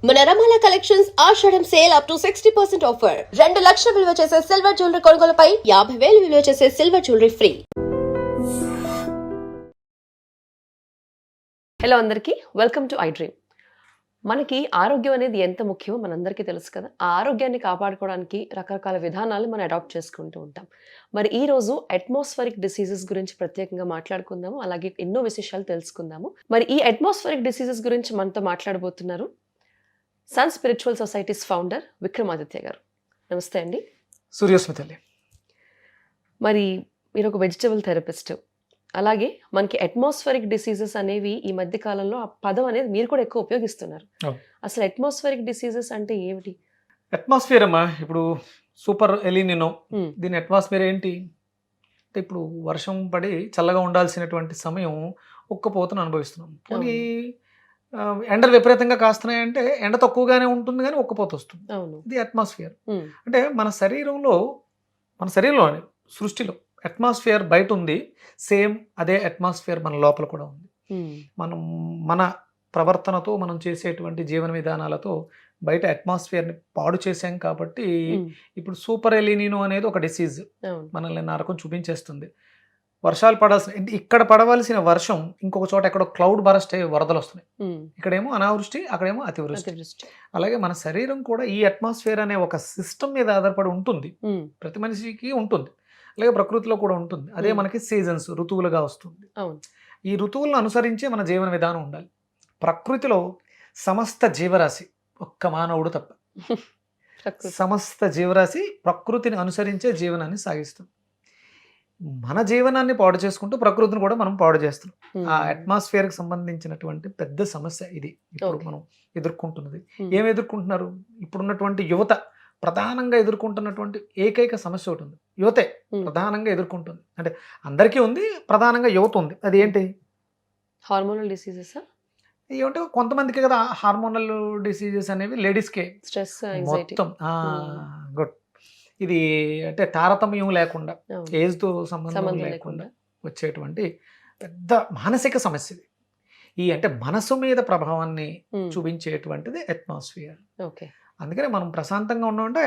మన రమాల collections Ashadham sale up to 60% offer. 2 లక్షల విలువ చేసే సిల్వర్ జ్యువెలరీ కొనుగోలుపై 50,000 విలువ చేసే సిల్వర్ జ్యువెలరీ ఫ్రీ. హలో అందరికీ, వెల్కమ్ టు ఐ డ్రీమ్. మనకి ఆరోగ్యం అనేది ఎంత ముఖ్యమో మనందరికీ తెలుసు కదా. ఆ ఆరోగ్యాన్ని కాపాడుకోవడానికి రకరకాల విధానాలు మనం అడాప్ట్ చేసుకుంటూ ఉంటాం. మరి ఈ రోజు అట్మాస్ఫరిక్ డిసీజెస్ గురించి ప్రత్యేకంగా మాట్లాడుకుందాము, అలాగే ఎన్నో విశేషాలు తెలుసుకుందాము. మరి ఈ అట్మాస్ఫరిక్ డిసీజెస్ గురించి మనతో మాట్లాడబోతున్నారు Sun spiritual societies founder Vikramaditya గారు. నమస్తే అండి. సూర్యస్మితల్లి. మరి మీరు ఒక వెజిటబుల్ థెరపిస్ట్, అలాగే మనకి అట్మాస్ఫరిక్ డిసీజెస్ అనేవి ఈ మధ్య కాలంలో ఆ పదం అనేది మీరు కూడా ఎక్కువ ఉపయోగిస్తున్నారు. అసలు అట్మాస్ఫరిక్ డిసీజెస్ అంటే ఏమిటి? అట్మాస్ఫియర్ అమ్మా, ఇప్పుడు సూపర్ ఎలినినో, దీని అట్మాస్ఫియర్ ఏంటి అంటే ఇప్పుడు వర్షం పడి చల్లగా ఉండాల్సినటువంటి సమయం ఉక్కపోతను అనుభవిస్తున్నాం. కొన్ని ఎండలు విపరీతంగా కాస్తున్నాయంటే ఎండ తక్కువగానే ఉంటుంది కానీ ఉక్కపోత వస్తుంది. ఇది అట్మాస్ఫియర్. అంటే మన శరీరంలో సృష్టిలో అట్మాస్ఫియర్ బయట ఉంది, సేమ్ అదే అట్మాస్ఫియర్ మన లోపల కూడా ఉంది. మనం మన ప్రవర్తనతో, మనం చేసేటువంటి జీవన విధానాలతో బయట అట్మాస్ఫియర్ని పాడు చేసాం కాబట్టి ఇప్పుడు సూపర్ ఎలినినో అనేది ఒక డిసీజ్ మనల్ని నరకం చూపించేస్తుంది. వర్షాలు ఇక్కడ పడవలసిన వర్షం ఇంకొక చోట ఎక్కడో క్లౌడ్ బరస్ట్ అయ్యి వరదలు వస్తున్నాయి. ఇక్కడేమో అనావృష్టి, అక్కడేమో అతివృష్టి. అలాగే మన శరీరం కూడా ఈ అట్మాస్ఫియర్ అనే ఒక సిస్టమ్ మీద ఆధారపడి ఉంటుంది. ప్రతి మనిషికి ఉంటుంది, అలాగే ప్రకృతిలో కూడా ఉంటుంది. అదే మనకి సీజన్స్, ఋతువులుగా వస్తుంది. ఈ ఋతువులను అనుసరించే మన జీవన విధానం ఉండాలి. ప్రకృతిలో సమస్త జీవరాశి, ఒక్క మానవుడు తప్ప సమస్త జీవరాశి ప్రకృతిని అనుసరించే జీవనాన్ని సాగిస్తుంది. మన జీవనాన్ని పాడు చేసుకుంటూ ప్రకృతిని కూడా మనం పాడు చేస్తున్నాం. ఆ అట్మాస్ఫియర్కి సంబంధించినటువంటి పెద్ద సమస్య ఇది ఇప్పుడు మనం ఎదుర్కొంటున్నది. ఏం ఎదుర్కొంటున్నారు? ఇప్పుడున్నటువంటి యువత ప్రధానంగా ఎదుర్కొంటున్నటువంటి ఏకైక సమస్య ఒకటి ఉంది. యువతే ప్రధానంగా ఎదుర్కొంటుంది. అంటే అందరికీ ఉంది, ప్రధానంగా యువత ఉంది. అది ఏంటి? Hormonal diseases. ఏమంటే కొంతమందికి కదా హార్మోనల్ డిసీజెస్ అనేవి లేడీస్కే. స్ట్రెస్, మొత్తం గుడ్. ఇది అంటే తారతమ్యం లేకుండా, ఏజ్తో సంబంధం లేకుండా వచ్చేటువంటి పెద్ద మానసిక సమస్య ఇది. ఈ అంటే మనసు మీద ప్రభావాన్ని చూపించేటువంటిది అట్మాస్ఫియర్. అందుకని మనం ప్రశాంతంగా ఉన్నామంటే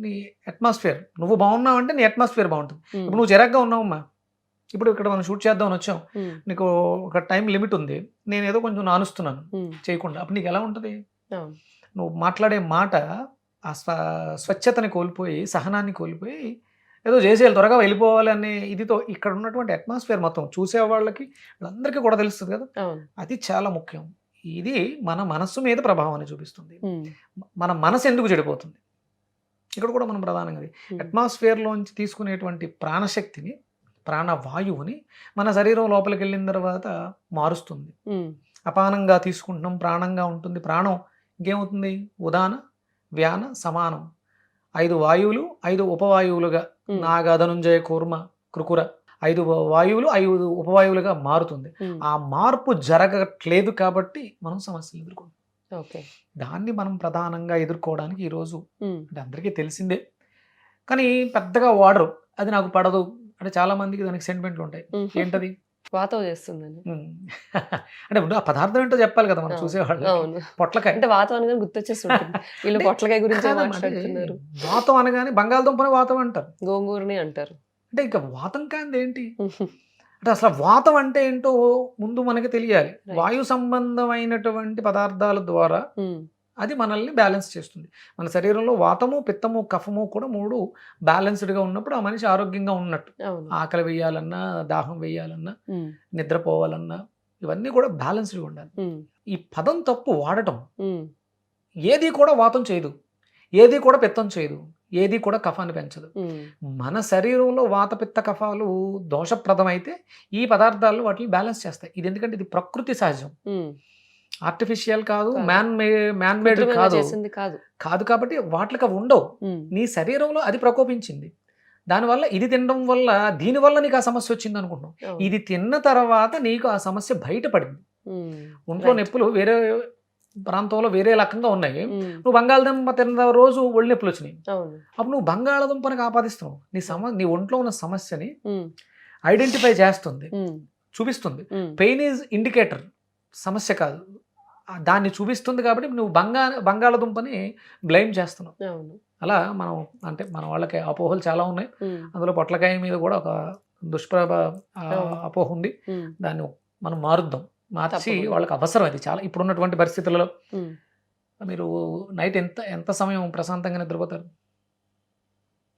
నీ అట్మాస్ఫియర్, నువ్వు బాగున్నావంటే నీ అట్మాస్ఫియర్ బాగుంటుంది. ఇప్పుడు నువ్వు చిరాగ్గా ఉన్నావమ్మా, ఇప్పుడు ఇక్కడ మనం షూట్ చేద్దామని వచ్చాం, నీకు ఒక టైం లిమిట్ ఉంది, నేను ఏదో కొంచెం నానుస్తున్నాను చేయకుండా, అప్పుడు నీకు ఎలా ఉంటుంది? నువ్వు మాట్లాడే మాట ఆ స్వచ్ఛతని కోల్పోయి, సహనాన్ని కోల్పోయి ఏదో చేసేయాలి, త్వరగా వెళ్ళిపోవాలి అనే ఇదితో ఇక్కడ ఉన్నటువంటి అట్మాస్ఫియర్ మొత్తం చూసే వాళ్ళకి అందరికీ కూడా తెలుస్తుంది కదా. అది చాలా ముఖ్యం. ఇది మన మనస్సు మీద ప్రభావాన్ని చూపిస్తుంది. మన మనసు ఎందుకు చెడిపోతుంది ఇక్కడ కూడా మనం ప్రధానంగా అట్మాస్ఫియర్లోంచి తీసుకునేటువంటి ప్రాణశక్తిని, ప్రాణవాయువుని మన శరీరం లోపలికి వెళ్ళిన తర్వాత మారుస్తుంది. అపానంగా తీసుకుంటున్నాం, ప్రాణంగా ఉంటుంది. ప్రాణం ఇంకేమవుతుంది? ఉదాన వ్యాన సమానం, 5 వాయువులు 5 ఉపవాయువులుగా, నాగధనుంజయ కూర్మ కృకుర, 5 వాయువులు 5 ఉపవాయువులుగా మారుతుంది. ఆ మార్పు జరగట్లేదు కాబట్టి మనం సమస్యలు ఎదుర్కొంటాం. దాన్ని మనం ప్రధానంగా ఎదుర్కోవడానికి ఈరోజు అంటే అందరికీ తెలిసిందే, కానీ పెద్దగా వాడరు. అది నాకు పడదు అంటే చాలా మందికి దానికి సెంటిమెంట్లు ఉంటాయి. ఏంటది? వాతం చేస్తుందని. అంటే ఆ పదార్థం ఏంటో చెప్పాలి కదా మనం చూసేవాళ్ళు. పొట్లకాయ అంటే వాతం అనగానే గుర్తొచ్చేస్తుంది. వీళ్ళు పొట్లకాయ గురించి మాట్లాడుతున్నారు. వాతం అనగానే బంగాళదుంపని వాతం అంటారు, గోంగూరని అంటారు. అంటే ఇంకా వాతం కాంది ఏంటి అంటే అసలు వాతం అంటే ఏంటో ముందు మనకి తెలియాలి. వాయు సంబంధమైనటువంటి పదార్థాల ద్వారా అది మనల్ని బ్యాలెన్స్ చేస్తుంది. మన శరీరంలో వాతము, పిత్తము, కఫము కూడా 3 బ్యాలెన్స్డ్గా ఉన్నప్పుడు ఆ మనిషి ఆరోగ్యంగా ఉన్నట్టు. ఆకలి వేయాలన్నా, దాహం వేయాలన్నా, నిద్రపోవాలన్నా ఇవన్నీ కూడా బ్యాలెన్స్డ్గా ఉండాలి. ఈ పదం తప్పు వాడటం, ఏది కూడా వాతం చేయదు, ఏది కూడా పిత్తం చేయదు, ఏది కూడా కఫాన్ని పెంచదు. మన శరీరంలో వాత, పిత్త, కఫాలు దోషప్రదమైతే ఈ పదార్థాలు వాటిని బ్యాలెన్స్ చేస్తాయి. ఇది ఎందుకంటే ఇది ప్రకృతి సహజం, ఆర్టిఫిషియల్ కాదు, మ్యాన్ మేడ్ కాదు. కాబట్టి వాటికి అవి ఉండవు. నీ శరీరంలో అది ప్రకోపించింది, దానివల్ల ఇది తినడం వల్ల, దీనివల్ల నీకు ఆ సమస్య వచ్చింది అనుకుంటున్నావు. ఇది తిన్న తర్వాత నీకు ఆ సమస్య బయటపడింది. ఒంట్లో నొప్పులు వేరే ప్రాంతంలో వేరే రకంగా ఉన్నాయి, నువ్వు బంగాళదుంప తిన్న రోజు ఒళ్ళు నొప్పులు వచ్చినాయి, అప్పుడు నువ్వు బంగాళదుంపని ఆపాదిస్తున్నావు. నీ ఒంట్లో ఉన్న సమస్యని ఐడెంటిఫై చేస్తుంది, చూపిస్తుంది. పెయిన్ ఈజ్ ఇండికేటర్, సమస్య కాదు. దాన్ని చూపిస్తుంది కాబట్టి నువ్వు బంగాళదుంపని బ్లేమ్ చేస్తున్నావు. అవును. అలా మనం అంటే మన వాళ్ళకి అపోహలు చాలా ఉన్నాయి. ఉమ్, అందులో పొట్లకాయ మీద కూడా ఒక అపోహ ఉంది. ఉమ్, దాన్ని మనం మార్చి తప్పకుండా. వాళ్ళకి అవసరం అది చాలా ఇప్పుడున్నటువంటి పరిస్థితులలో. ఉమ్. మీరు నైట్ ఎంత ఎంత సమయం ప్రశాంతంగా నిద్రపోతారు?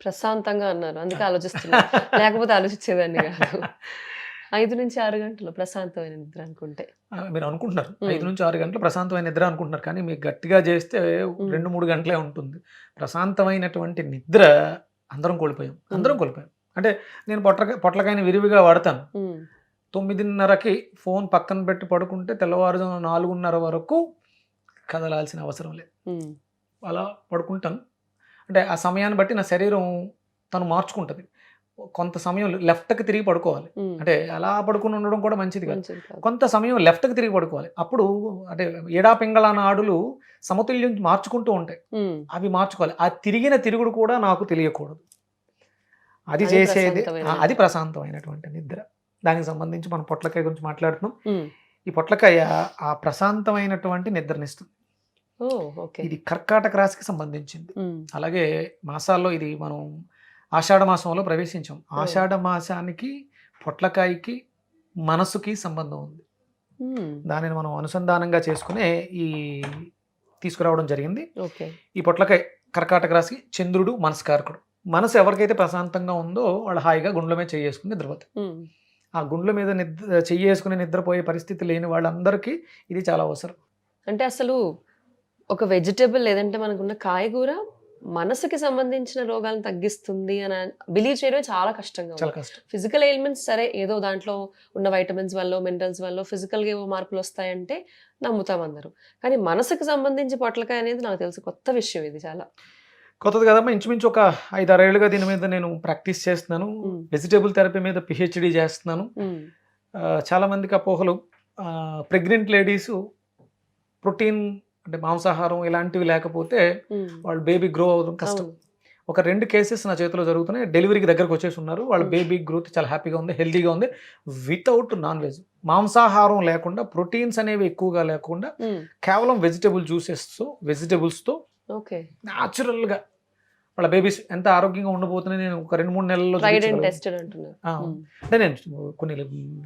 ప్రశాంతంగా అన్నారు, అందుకే ఆలోచిస్తున్నా. లేకపోతే ఆలోచించేదాన్ని కాదు. 5 నుంచి 6 గంటలు ప్రశాంతమైన నిద్ర అనుకుంటే. మీరు అనుకుంటున్నారు ఉమ్. 5 నుంచి 6 గంటలు ప్రశాంతమైన నిద్ర అనుకుంటున్నారు, కానీ మీకు గట్టిగా చేస్తే 2-3 గంటలే ఉంటుంది. ప్రశాంతమైనటువంటి నిద్ర అందరం కోల్పోయాం. అంటే నేను పొట్లకాయని విరివిగా వాడతాను. ఉమ్, 9:30కి ఫోన్ పక్కన పెట్టి పడుకుంటే తెల్లవారుజామున 4:30 వరకు కదలాల్సిన అవసరం లేదు. ఉమ్, అలా పడుకుంటాను. అంటే ఆ సమయాన్ని బట్టి నా శరీరం తను మార్చుకుంటుంది. కొంత సమయం లెఫ్ట్కి తిరిగి పడుకోవాలి. ఉమ్. అంటే అలా పడుకుని ఉండడం కూడా మంచిది కాదు. మంచిది కాదు. కొంత సమయం లెఫ్ట్కి తిరిగి పడుకోవాలి. అప్పుడు అంటే ఎడా పింగళ నాడులు సమతుల్యం మార్చుకుంటూ ఉంటాయి. ఉమ్, అవి మార్చుకోవాలి. ఆ తిరిగిన తిరుగుడు కూడా నాకు తెలియకూడదు. అది అది చేసేది ప్రశాంతమైన అది ప్రశాంతమైనటువంటి నిద్ర. దానికి సంబంధించి మనం పొట్లకాయ గురించి మాట్లాడుతున్నాం. ఉమ్. ఈ పొట్లకాయ ఆ ప్రశాంతమైనటువంటి నిద్రనిస్తుంది. ఓ, ఓకే. ఇది కర్కాటక రాశికి సంబంధించింది. ఉమ్, అలాగే మాసాల్లో ఇది మనం ఆషాఢ మాసంలో ప్రవేశించాం. ఆషాఢ మాసానికి పొట్లకాయకి మనసుకి సంబంధం ఉంది. ఉమ్, దానిని మనం అనుసంధానంగా చేసుకునే ఈ తీసుకురావడం జరిగింది. ఓకే. ఈ పొట్లకాయ కర్కాటక రాశి, చంద్రుడు మనస్కారకుడు. మనసు ఎవరికైతే ప్రశాంతంగా ఉందో వాళ్ళు హాయిగా గుండెల మీద చేసుకుని నిద్రపోతారు. ఉమ్, ఆ గుండెల మీద చెయ్యేసుకుని నిద్రపోయే పరిస్థితి లేని వాళ్ళందరికీ ఇది చాలా అవసరం. అంటే అసలు ఒక వెజిటేబుల్ లేదంటే మనకున్న కాయగూర మనసుకి సంబంధించిన రోగాలను తగ్గిస్తుంది అని బిలీవ్ చేయడం చాలా కష్టంగా చాలా ఉంది. కష్టం. ఫిజికల్ ఎయిల్మెంట్స్ సరే, ఏదో దాంట్లో ఉన్న వైటమిన్స్ వల్ల మినరల్స్ వల్ల ఫిజికల్గా ఏవో మార్పులు వస్తాయంటే నమ్ముతాం అందరూ. కానీ మనసుకు సంబంధించి పొట్లకాయ అనేది నాకు తెలిసి కొత్త విషయం. ఇది చాలా కొత్తది కదమ్మా. ఇంచుమించు ఒక 5-6 ఏళ్ళుగా దీని మీద నేను ప్రాక్టీస్ చేస్తున్నాను. ఉమ్, వెజిటేబుల్ థెరపీ మీద పిహెచ్డి చేస్తున్నాను. ఉమ్, చాలా మందికి అపోహలు. ప్రెగ్నెంట్ లేడీస్ ప్రోటీన్ అంటే మాంసాహారం ఇలాంటివి లేకపోతే ఉమ్, వాళ్ళు బేబీ గ్రో అవ్వడం కష్టం. అవును. ఒక 2 కేసెస్ నా చేతిలో జరుగుతున్నాయి. డెలివరీకి దగ్గరకు వచ్చేసి ఉన్నారు. వాళ్ళ బేబీ గ్రోత్ చాలా హ్యాపీగా ఉంది, హెల్తీగా ఉంది, వితౌట్ నాన్ వెజ్. మాంసాహారం లేకుండా, ప్రోటీన్స్ అనేవి ఎక్కువగా లేకుండా ఉమ్, కేవలం వెజిటబుల్స్తో ఓకే. న్యాచురల్గా వాళ్ళ బేబీస్ ఎంత ఆరోగ్యంగా ఉండబోతున్నాయి నేను ఒక 2-3 నెలల్లో ట్రైడ్ అండ్ చూపించగలను. టెస్టెడ్ అంటున్నారు. ఉమ్, అంటే నేను కొన్ని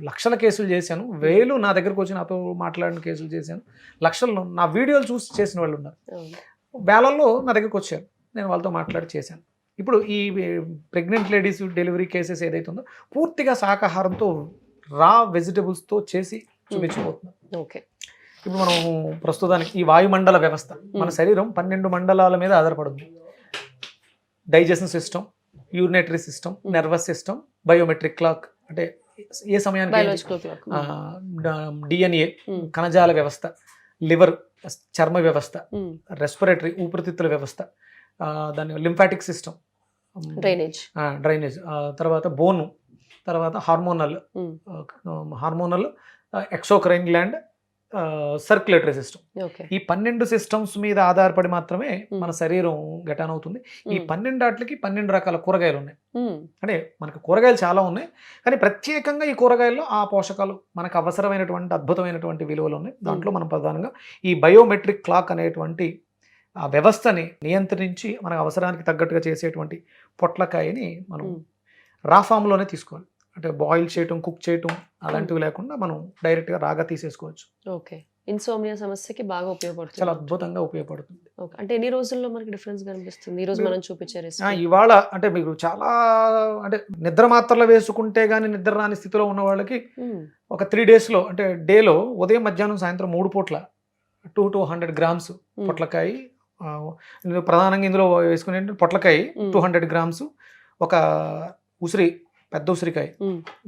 లక్షల కేసులు చేశాను, వేలు నా దగ్గరకు వచ్చి నాతో మాట్లాడిన కేసులు చేశాను, లక్షల్లో నా వీడియోలు చూసి చేసిన వాళ్ళు ఉన్నారు, అవును. వేలల్లో నా దగ్గరకు వచ్చారు, నేను వాళ్ళతో మాట్లాడి చేశాను. ఇప్పుడు ఈ ప్రెగ్నెంట్ లేడీస్ డెలివరీ కేసెస్ ఏదైతే ఉందో పూర్తిగా శాకాహారంతో రా వెజిటబుల్స్తో చేసి చూపించబోతున్నాం. ఓకే. ఇప్పుడు మనం ప్రస్తుతానికి ఈ వాయుమండల వ్యవస్థ, మన శరీరం 12 మండలాల మీద ఆధారపడుతుంది. Digestion system, urinatory system, nervous system, biometric clock అంటే ఏ సమయానికి బయాలజికల్ క్లాక్. డిఎన్ఏ, కణజాల వ్యవస్థ, లివర్, చర్మ వ్యవస్థ, రెస్పిరేటరీ ఊపిరితిత్తుల వ్యవస్థ, దాని లింఫాటిక్ సిస్టమ్, డ్రైనేజ్, తర్వాత బోను, తర్వాత hormonal exocrine gland, circulatory system. ఈ 12 సిస్టమ్స్ మీద ఆధారపడి మాత్రమే మన శరీరం గటాన్ అవుతుంది. ఈ 12 వాటికి 12 రకాల కూరగాయలు ఉన్నాయి. అంటే మనకు కూరగాయలు చాలా ఉన్నాయి, కానీ ప్రత్యేకంగా ఈ కూరగాయల్లో ఆ పోషకాలు మనకు అవసరమైనటువంటి అద్భుతమైనటువంటి విలువలు ఉన్నాయి. దాంట్లో మనం ప్రధానంగా ఈ బయోమెట్రిక్ క్లాక్ అనేటువంటి ఆ వ్యవస్థని నియంత్రించి మనకు అవసరానికి తగ్గట్టుగా చేసేటువంటి పొట్లకాయని మనం రా ఫామ్లోనే తీసుకోవాలి. అంటే బాయిల్ చేయటం, కుక్ చేయటం అలాంటివి లేకుండా మనం డైరెక్ట్గా రాగా తీసేసుకోవచ్చు. ఓకే. ఇన్సోమియా సమస్యకి బాగా ఉపయోగపడుతుంది. చాలా అద్భుతంగా ఉపయోగపడుతుంది. ఓకే. అంటే ఎన్ని రోజుల్లో మనకి డిఫరెన్స్ కనిపిస్తుంది ఈ రోజు మనం చూపించే రెసిపీ? ఇవాళ అంటే మీకు చాలా అంటే నిద్ర మాత్రలు వేసుకుంటే కానీ నిద్ర రాని స్థితిలో ఉన్న వాళ్ళకి ఒక 3 డేస్లో అంటే డేలో ఉదయం, మధ్యాహ్నం, సాయంత్రం 3 పూట్ల 200 గ్రామ్స్ పొట్లకాయ, ప్రధానంగా ఇందులో వేసుకునే పొట్లకాయ 200 గ్రామ్స్, ఒక ఉసిరి, పెద్ద ఉసిరికాయ,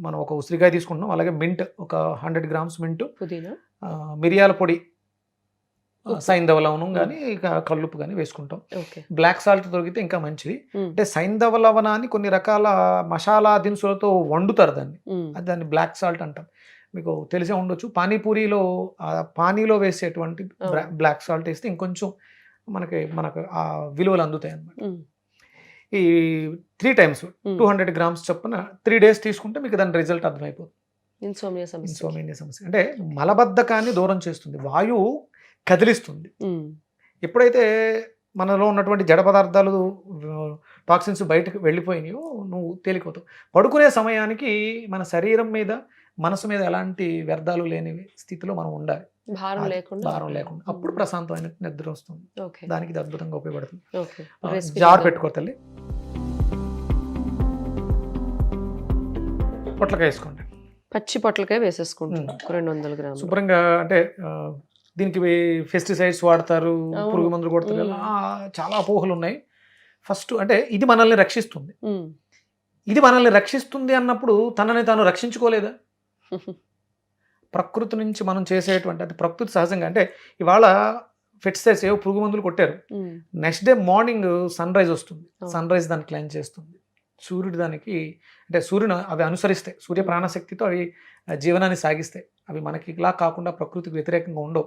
మనం ఒక ఉసిరికాయ తీసుకుంటున్నాం, అలాగే మింట్ ఒక 100 గ్రామ్స్ మింట్, పుదీనా, మిరియాల పొడి, సైంధవ లవణం కానీ కల్లుప్పు కానీ వేసుకుంటాం. బ్లాక్ సాల్ట్ దొరికితే ఇంకా మంచిది. అంటే సైంధవ లవణాన్ని కొన్ని రకాల మసాలా దినుసులతో వండుతారు దాన్ని, అది దాన్ని బ్లాక్ సాల్ట్ అంటాం. మీకు తెలిసే ఉండొచ్చు, పానీపూరిలో పానీలో వేసేటువంటి బ్లాక్ సాల్ట్ వేస్తే ఇంకొంచెం మనకు ఆ విలువలు అందుతాయి అన్నమాట. ఈ 3 times 200 గ్రామ్స్ చొప్పున 3 days తీసుకుంటే మీకు దాని రిజల్ట్ అర్థమైపోతుంది. ఇన్సోమియా సమస్య అంటే మలబద్ధకాన్ని దూరం చేస్తుంది. వాయువు కదిలిస్తుంది. ఎప్పుడైతే మనలో ఉన్నటువంటి జడ పదార్థాలు టాక్సిన్స్ బయటకు వెళ్ళిపోయినాయో నువ్వు తేలిపోతావు. పడుకునే సమయానికి మన శరీరం మీద మనసు మీద ఎలాంటి వ్యర్థాలు లేని స్థితిలో మనం ఉండాలి, భారం లేకుండా. అప్పుడు ప్రశాంతమైన నిద్ర వస్తుంది. ఓకే. దానికి ఇది అద్భుతంగా ఉపయోగపడుతుంది. ఓకే. జార్ పెట్టుకో తల్లి, పొట్లకాయ వేసుకోండి. పచ్చి పొట్లకాయ వేసేసుకుంటాం 200 గ్రాములు శుభ్రంగా. అంటే దీనికి పెస్టిసైడ్స్ వాడతారు, పురుగు మందులు కొడతారు కదా, చాలా అపోహలు ఉన్నాయి. ఫస్ట్ అంటే ఇది మనల్ని రక్షిస్తుంది. ఇది మనల్ని రక్షిస్తుంది అన్నప్పుడు తనని తాను రక్షించుకోలేదా? ప్రకృతి నుంచి మనం చేసేటువంటి, అంటే ప్రకృతి సహజంగా, అంటే ఇవాళ పెస్టిసైడ్స్ ఏవో పురుగు మందులు కొట్టారు, next day morning sunrise వస్తుంది, సన్ రైజ్ దాన్ని క్లైమ్ చేస్తుంది. సూర్యుడు దానికి, అంటే సూర్యుని అవి అనుసరిస్తాయి, సూర్య ప్రాణశక్తితో అవి జీవనాన్ని సాగిస్తాయి. అవి మనకి ఇలా కాకుండా ప్రకృతికి వ్యతిరేకంగా ఉండవు,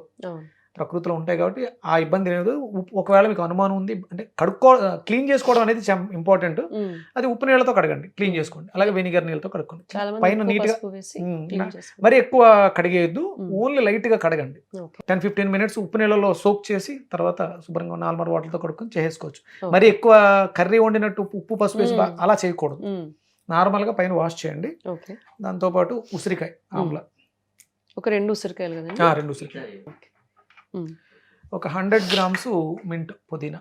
ప్రకృతిలో ఉంటాయి. కాబట్టి ఆ ఇబ్బంది లేదు. ఒకవేళ మీకు అనుమానం ఉంది అంటే క్లీన్ చేసుకోవడం అనేది ఇంపార్టెంట్. అది ఉప్పు నీళ్ళతో కడగండి, క్లీన్ చేసుకోండి. అలాగే వెనిగర్ నీళ్ళతో కడుక్కోండి. పైన నీట్గా, మరి ఎక్కువ కడిగేయద్దు, ఓన్లీ లైట్ గా కడగండి. 10-15 మినిట్స్ ఉప్పు నీళ్ళలో సోక్ చేసి తర్వాత శుభ్రంగా నార్మల్ వాటర్తో కడుక్కొని చేసుకోవచ్చు. మరి ఎక్కువ కర్రీ వండినట్టు ఉప్పు పసుపు వేసి అలా చేయకూడదు. నార్మల్ గా పైన వాష్ చేయండి. దాంతో పాటు ఉసిరికాయ ఆమ్లా ఒక 2 ఉసిరికాయలు కదండి. 2 ఉసిరికాయలు, ఒక 100 గ్రామ్స్ మింట్ పుదీనా,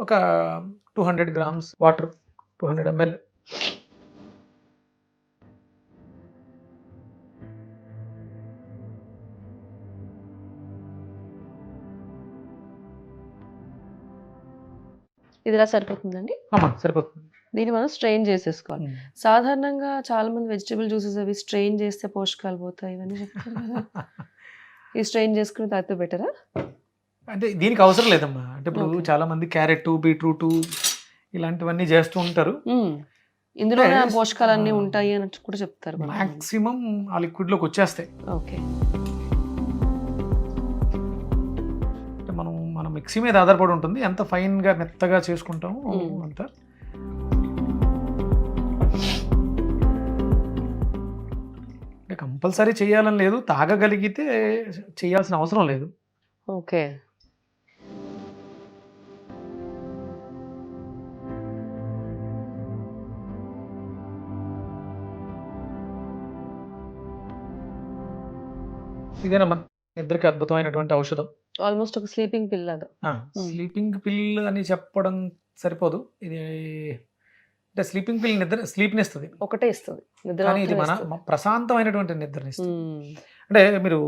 ఒక 200 గ్రామ్స్ వాటర్, 200 ml. ఇది ఇలా సరిపోతుందండి? సరిపోతుంది. దీన్ని మనం స్ట్రెయిన్ చేసేసుకోవాలి. సాధారణంగా చాలా మంది వెజిటబుల్ జ్యూసెస్ అవి స్ట్రెయిన్ చేస్తే పోషకాలు పోతాయి ఇవన్నీ చెప్తారు కదా. ఈ స్ట్రెయిన్ చేసుకుని తాగితే బెటరా? అంటే దీనికి అవసరం లేదమ్మా. అంటే ఇప్పుడు చాలా మంది క్యారెట్, బీట్రూట్ ఇలాంటివన్నీ చేస్తూ ఉంటారు. ఇందులో పోషకాలన్నీ ఉంటాయి అని కూడా చెప్తారు. మాక్సిమం ఆ లిక్విడ్ లోకి వచ్చేస్తాయి. ఓకే. మనం మిక్సీ మీద ఆధారపడి ఉంటుంది, ఎంత ఫైన్ గా మెత్తగా చేసుకుంటాము అంత. అంటే కంపల్సరీ చేయాలని లేదు, తాగగలిగితే చేయాల్సిన అవసరం లేదు. ఓకే. ఇదేనమ్మా నిద్రకి అద్భుతమైనటువంటి ఔషధం. ఆల్మోస్ట్ ఒక స్లీపింగ్ పిల్ లాగా. స్లీపింగ్ పిల్ అని చెప్పడం సరిపోదు. ఇది అంటే స్లీపింగ్ పిల్ నిద్ర స్లీప్ని ఇస్తుంది, ఒకటే ఇస్తుంది నిద్ర, కానీ ఇది మన ప్రశాంతమైనటువంటి నిద్రని ఇస్తుంది. అంటే మీరు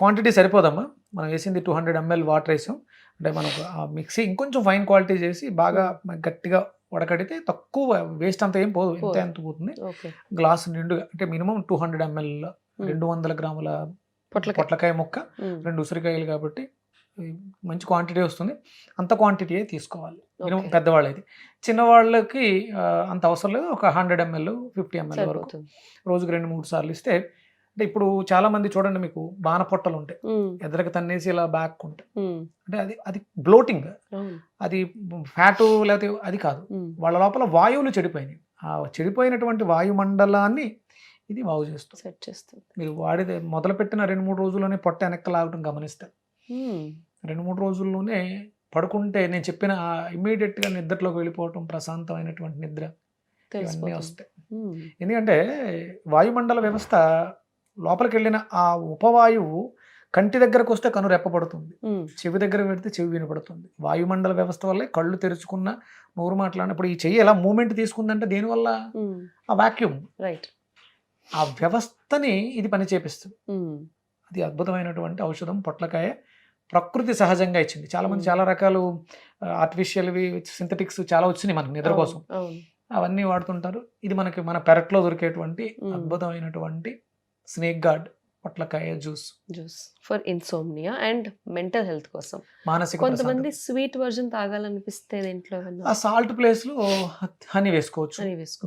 క్వాంటిటీ సరిపోదమ్మా. మనం వేసింది 200 ml వాటర్ వేసాం. అంటే మనకు ఆ మిక్సీ ఇంకొంచెం ఫైన్ క్వాలిటీ చేసి బాగా గట్టిగా వడకడితే తక్కువ వేస్ట్ అంత ఏం పోదు, ఎంత పోతుంది. గ్లాస్ నిండుగా, అంటే మినిమం 200 ml 200 గ్రాముల పొట్లకాయ ముక్క, 2 ఉసిరికాయలు, కాబట్టి మంచి క్వాంటిటీ వస్తుంది. అంత క్వాంటిటీ తీసుకోవాలి మినిమం పెద్దవాళ్ళు అయితే. చిన్నవాళ్ళకి అంత అవసరం లేదు, ఒక 100 ml 50 ml వరకు రోజుకి 2-3 సార్లు ఇస్తే. అంటే ఇప్పుడు చాలా మంది చూడండి, మీకు బాణ పొట్టలు ఉంటాయి, ఎదరికి తన్నేసి ఇలా బ్యాక్ ఉంటాయి. అంటే అది బ్లోటింగ్, అది ఫ్యాటు లేకపోతే అది కాదు, వాళ్ళ లోపల వాయువులు చెడిపోయినాయి. ఆ చెడిపోయినటువంటి వాయుమండలాన్ని ఇది బాగు చేస్తుంది, సెట్ చేస్తుంది. మీరు వాడితే మొదలుపెట్టిన 2-3 రోజుల్లోనే పొట్ట వెనక్కి లాగడం గమనిస్తారు. 2-3 రోజుల్లోనే పడుకుంటే నేను చెప్పిన ఇమ్మీడియట్ గా నిద్రలోకి వెళ్ళిపోవటం, ప్రశాంతమైనటువంటి నిద్ర ఇవన్నీ వస్తాయి. ఎందుకంటే వాయుమండల వ్యవస్థ లోపలికి వెళ్ళిన ఆ ఉపవాయువు కంటి దగ్గరకు వస్తే కను రెప్పబడుతుంది, చెవి దగ్గర పెడితే చెవి వినపడుతుంది. వాయుమండల వ్యవస్థ వల్లే కళ్ళు తెరుచుకున్న, నోరు మాట్లాడినప్పుడు ఈ చెయ్యి ఎలా మూమెంట్ తీసుకుందంటే దేనివల్ల? ఆ వాక్యూమ్, రైట్, ఆ వ్యవస్థని ఇది పని చేపిస్తుంది. అది అద్భుతమైనటువంటి ఔషధం పొట్లకాయ, ప్రకృతి సహజంగా ఇచ్చింది. చాలా మంది చాలా రకాలు ఆర్టిఫిషియల్వి, సింథటిక్స్ చాలా వచ్చినాయి మనకి నిద్ర కోసం, అవన్నీ వాడుతుంటారు. ఇది మనకి మన పెరట్లో దొరికేటువంటి అద్భుతమైనటువంటి స్నేక్ గార్డ్ పొట్లకాయ juice for insomnia and mental health కోసం. మానసిక, కొంతమంది స్వీట్ వర్జన్ తాగాలనిపిస్తే దీంట్లో ఆ సాల్ట్ ప్లేస్ లో హనీ వేసుకోవచ్చు,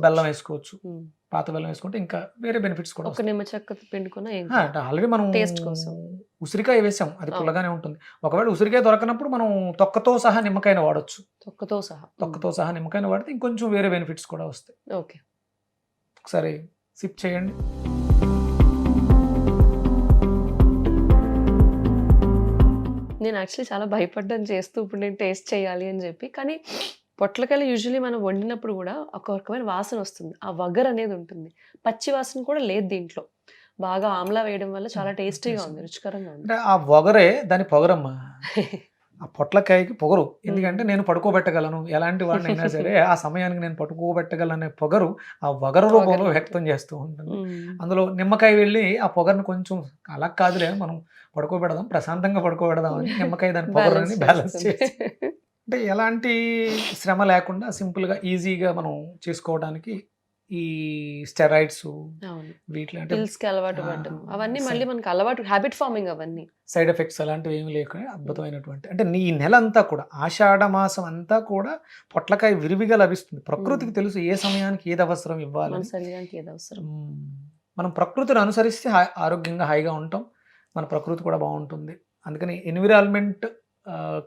బెల్లం వేసుకోవచ్చు. పాత బెల్లం వేసుకుంటే ఇంకా వేరే బెనిఫిట్స్ కూడా. ఒక నిమ్మ చెక్క పిండుకున్న ఆల్రెడీ మనం టేస్ట్ కోసం ఉసిరికాయ వేసాం, అది పుల్లగానే ఉంటుంది. ఒకవేళ ఉసిరికాయ దొరకనప్పుడు మనం తొక్కతో సహా నిమ్మకాయను వాడచ్చు. తొక్కతో సహా నిమ్మకాయను వాడితే ఇంకొంచెం వేరే బెనిఫిట్స్ కూడా వస్తాయి. ఓకే, ఒకసారి సిప్ చేయండి. నేను యాక్చువల్లీ చాలా భయపడ్డాను చేస్తూ ఇప్పుడు నేను టేస్ట్ చేయాలి అని చెప్పి. కానీ పొట్లకాయలు యూజువల్లీ మనం వండినప్పుడు కూడా ఒక రకమైన వాసన వస్తుంది. ఆ వగర్ అనేది ఉంటుంది. పచ్చి వాసన కూడా లేదు దీంట్లో. బాగా ఆమ్లా వేయడం వల్ల చాలా టేస్టీగా ఉంది, రుచికరంగా ఉంది. అంటే ఆ పొగరే దాని పొగరమ్మా. ఆ పొట్లకాయకి పొగరు. ఎందుకంటే నేను పడుకోబెట్టగలను, ఎలాంటి వాడినైనా సరే ఆ సమయానికి నేను పడుకోబెట్టగలనే పొగరు ఆ వగరు రూపంలో వ్యక్తం చేస్తూ ఉంటుంది. అందులో నిమ్మకాయ వెళ్ళి ఆ పొగర్ని కొంచెం అలా కాదులే మనం పడుకోబెడదాం, ప్రశాంతంగా పడుకోబెడదాం అని నిమ్మకాయ దాని పొగరుని బ్యాలెన్స్ చేసి, అంటే ఎలాంటి శ్రమ లేకుండా సింపుల్గా ఈజీగా మనం చేసుకోవడానికి ఈ స్టెరాయిడ్స్ వీటి పిల్స్కి అలవాటు పడ్డం అవన్నీ మళ్ళీ మనకు అలవాటు, హ్యాబిట్ ఫార్మింగ్, అవన్నీ సైడ్ ఎఫెక్ట్స్ అలాంటివి ఏమి లేకుండా అద్భుతమైనటువంటి, అంటే ఈ నెల అంతా కూడా ఆషాఢ మాసం అంతా కూడా పొట్లకాయ విరివిగా లభిస్తుంది. ప్రకృతికి తెలుసు ఏ సమయానికి ఏది అవసరం ఇవ్వాలి, మన శరీరానికి ఏది అవసరం. మనం ప్రకృతిని అనుసరిస్తే ఆరోగ్యంగా హాయిగా ఉంటాం, మన ప్రకృతి కూడా బాగుంటుంది. అందుకని ఎన్విరాన్మెంట్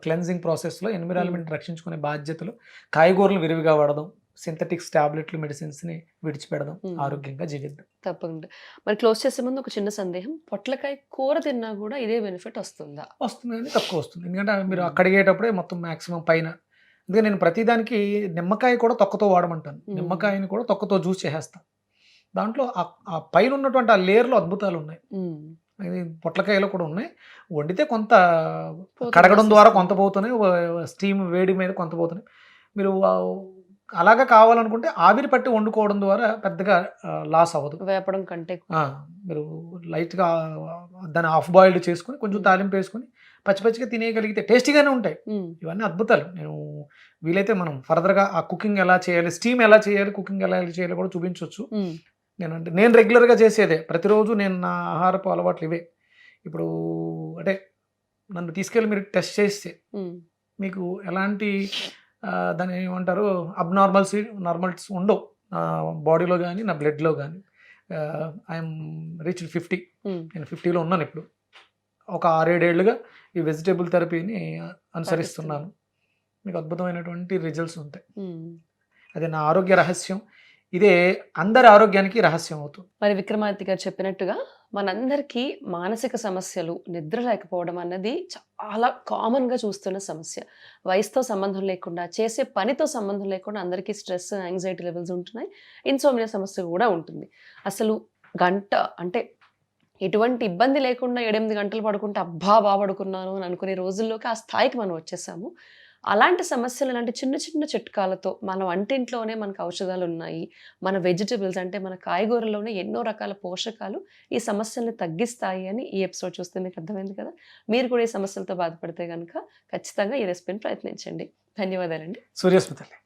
క్లెన్జింగ్ ప్రాసెస్లో ఎన్విరాన్మెంట్ రక్షించుకునే బాధ్యతలు, కాయగూరలు విరివిగా వాడదాం, సింథటిక్స్ టాబ్లెట్లు మెడిసిన్స్ని విడిచిపెడదాం, ఆరోగ్యంగా జీవిద్దాం. తప్పకుండా. మరి క్లోజ్ చేసే ముందు ఒక చిన్న సందేహం, పొట్లకాయ కూర తిన్నా కూడా ఇదే బెనిఫిట్ వస్తుందా? వస్తుంది, కానీ తక్కువ వస్తుంది. ఎందుకంటే మీరు కడిగేటప్పుడే మొత్తం మ్యాక్సిమం పైన, అందుకే నేను ప్రతిదానికి నిమ్మకాయ కూడా తొక్కతో వాడమంటాను. నిమ్మకాయని కూడా తొక్కతో జ్యూస్ చేసేస్తాను. దాంట్లో ఆ పైన ఉన్నటువంటి ఆ లేయర్లో అద్భుతాలు ఉన్నాయి. ఇది పొట్లకాయలో కూడా ఉన్నాయి. వండితే కొంత కడగడం ద్వారా కొంత పోతున్నాయి, స్టీమ్ వేడి మీద కొంత పోతున్నాయి. మీరు అలాగా కావాలనుకుంటే ఆవిరి పట్టి వండుకోవడం ద్వారా పెద్దగా లాస్ అవ్వదు. వేపడం కంటే మీరు లైట్గా దాన్ని హాఫ్ బాయిల్డ్ చేసుకుని కొంచెం తాలింపు వేసుకుని పచ్చి పచ్చిగా తినేయగలిగితే టేస్టీగానే ఉంటాయి. ఇవన్నీ అద్భుతాలు. నేను వీలైతే మనం ఫర్దర్గా ఆ కుకింగ్ ఎలా చేయాలి, స్టీమ్ ఎలా చేయాలి, కుకింగ్ ఎలా చేయాలి కూడా చూపించవచ్చు. నేను రెగ్యులర్గా చేసేదే, ప్రతిరోజు నేను నా ఆహారపు అలవాట్లు ఇవే. ఇప్పుడు అంటే నన్ను తీసుకెళ్ళి మీరు టెస్ట్ చేస్తే మీకు ఎలాంటి దాన్ని ఏమంటారు నార్మల్స్ ఉండవు నా బాడీలో కానీ నా బ్లడ్లో కానీ. ఐఎమ్ రీచ్ 50, నేను 50లో ఉన్నాను ఇప్పుడు. ఒక 6-7 ఏళ్ళుగా ఈ వెజిటేబుల్ థెరపీని అనుసరిస్తున్నాను. మీకు అద్భుతమైనటువంటి రిజల్ట్స్ ఉంటాయి. అదే నా ఆరోగ్య రహస్యం, ఇదే అందరి ఆరోగ్యానికి రహస్యం అవుతుంది. మరి విక్రమాదిత్య గారు చెప్పినట్టుగా మనందరికీ మానసిక సమస్యలు, నిద్ర లేకపోవడం అన్నది చాలా కామన్గా చూస్తున్న సమస్య. వయసుతో సంబంధం లేకుండా, చేసే పనితో సంబంధం లేకుండా అందరికీ స్ట్రెస్, యాంగ్జైటీ లెవెల్స్ ఉంటున్నాయి. ఇన్సోమినియా సమస్య కూడా ఉంటుంది. అసలు గంట అంటే ఎటువంటి ఇబ్బంది లేకుండా 7-8 గంటలు పడుకుంటే అబ్బా బాగా పడుకున్నాను అని అనుకునే రోజుల్లోకి ఆ స్థాయికి మనం వచ్చేసాము. అలాంటి సమస్యలు, అలాంటి చిన్న చిన్న చిట్కాలతో మన వంటింట్లోనే మనకు ఔషధాలు ఉన్నాయి. మన వెజిటబుల్స్ అంటే మన కాయగూరలోనే ఎన్నో రకాల పోషకాలు ఈ సమస్యల్ని తగ్గిస్తాయి అని ఈ ఎపిసోడ్ చూస్తే మీకు అర్థమైంది కదా. మీరు కూడా ఈ సమస్యలతో బాధపడితే కనుక ఖచ్చితంగా ఈ రెసిపీని ప్రయత్నించండి. ధన్యవాదాలండి. సూర్యస్మితల్లి.